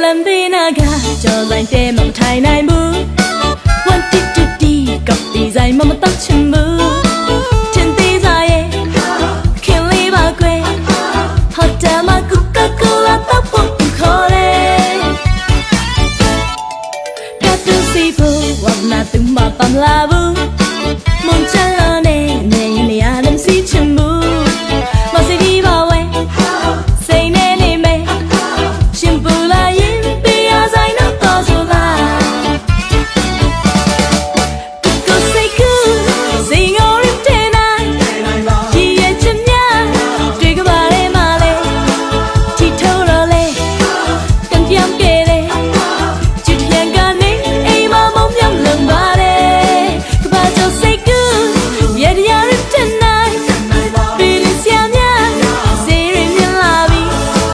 လမ်းဘေးနာကကြော်လိုက်တဲ့မထိုင်နိုင်ဘူးOne Tကပ်ပြီးဆိုင်မတော့ချင်ဘူးထင်သေးစားရဲ့ခင်လေးပါကွယ်ဟိုတယ်မှာကူကာကိုလာတော့ဖို့ခေါ်တယ်ကတ်တူစီဖို့ဝမ်းနာသူမပန်းလာဘူး